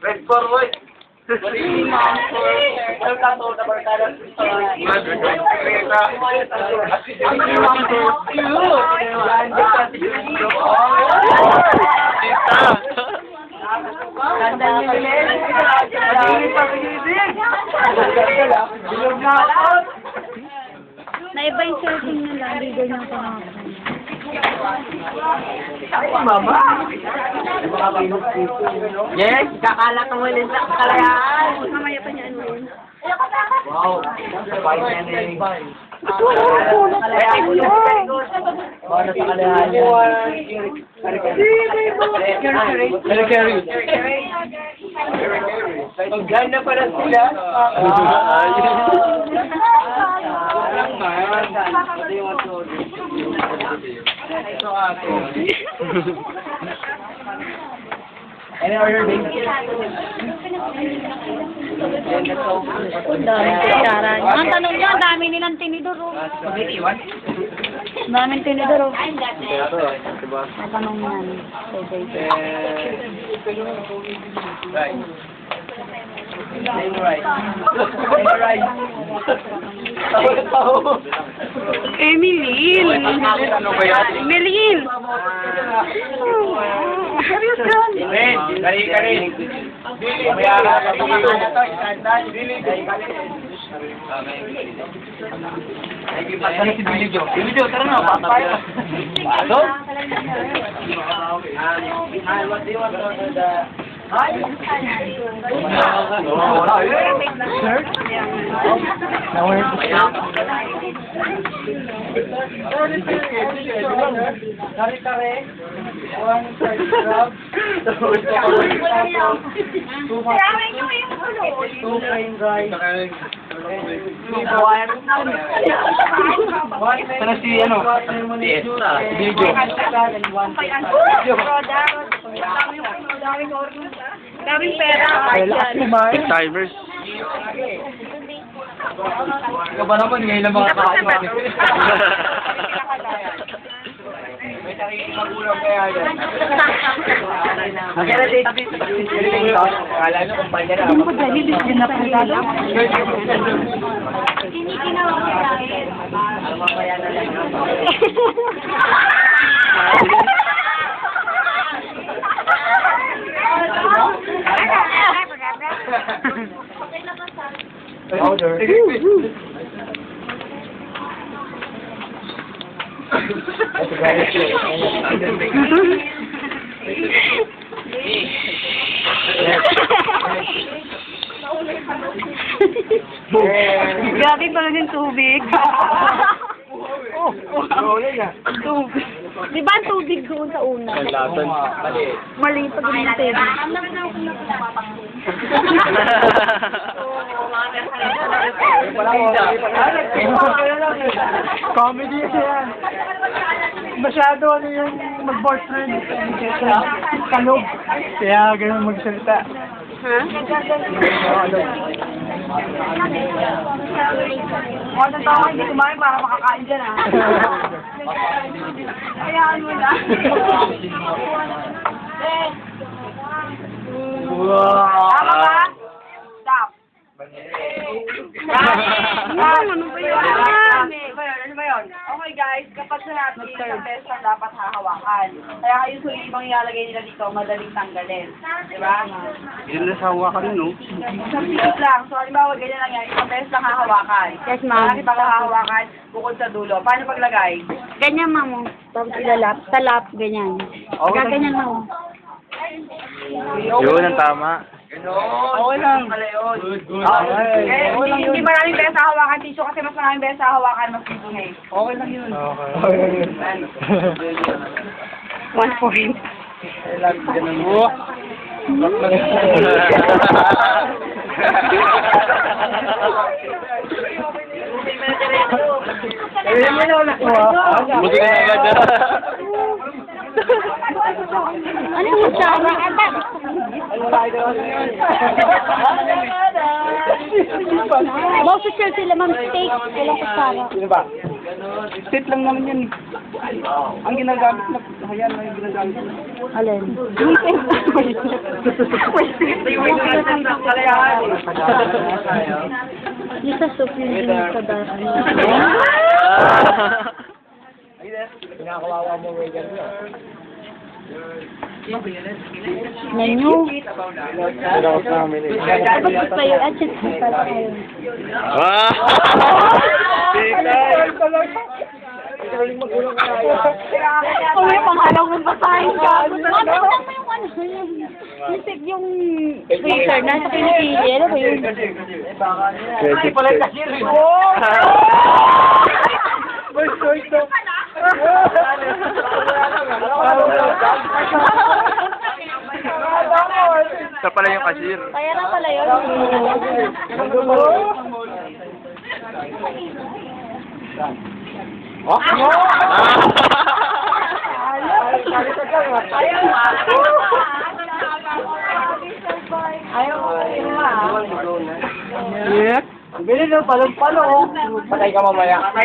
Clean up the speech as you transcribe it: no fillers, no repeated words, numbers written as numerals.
Red forward. Welcome to the Bartadas Naiba yung surfing nila, ligo niyang pangalan. Mama! Yes, kakala ka muli sa kalayaan. Mamaya pa niya ano yun. Wow. Bye na rin. Ganda pala sila. Any order, babe? Daming kutsara. Ang tanong niya, ang dami nilang tinidor. Oh. Daming tinidor. Oh. Ang tanong niyan. Emilin! Emilin! Serious yan? Kari. Mayara ka pa na to. Iskandal. Pasal si Billy Joe. Billy Joe, tara na. Pasok? What do you want to the... Hi? Wala eh. Shirt? Kare-kare. One side crab. Two plain rice. Sana si ano? Video. Daming pera. Timers. Ikaw ba naman ngayon lang mga kakain? May sarili magulang kaya yan. Kaya dito. Akala nyo kung pwede na. Hindi mo dali, din na pala. Hindi ginawa ko dahil. Mamaya na lang. Order. Grabe pala yung tubig. Tubig. Di ba ang tubig doon sa una? Laban. Mali pag yung tubig. Comedy yan. Masyado ano yung mag-boyfriend. Kalog. Kaya ganun magsalita. Ha? Kung anong tao hindi kumain para makakain dyan ha. Hayaan mo na. Tama ba? Stop. Ano ba yun? Ano ba yun? Okay guys, kapag sinabi yung best na dapat hahawakan. Kaya usually ibang ilalagay nila dito, madaling tanggalin. Diba? Yun na sa hawakan no? Sa pilit lang. So, halimbawa, ganyan lang yan. Isang beses lang hahawakan. Yes, ma'am. Malaki pang hahawakan, bukod sa dulo. Paano paglagay? Ganyan, ma'am. Tapos ilalap. Talap, ganyan. Gaganyan, ma'am. Yun ang tama. Okay lang. Hindi maraming beses hahawakan tissue kasi mas maraming beses hahawakan, mas ingay. Okay lang yun. Okay. 1 point. Buti na agad. Ano yung kutsara? Bawa sa Chelsea lamang steak. Walang kutsara. Sino ba? Sit lang naman yun. Ang ginagamit na Alin? Yung sa soup yung sa daan. Menu. Dapat gusto yun. At check mo pala kayo. Ah! Tikay! Kung may pangalang mong basahin ka. Ano mo yung ano? Yung freezer. Nasa pinipili. Ano ba yun? Ay, pala yung cashier. Ito pala yung cashier. Kaya na pala yun. Oh? Yeah. Bili ng palong-palo. Patay ka mamaya. Ah!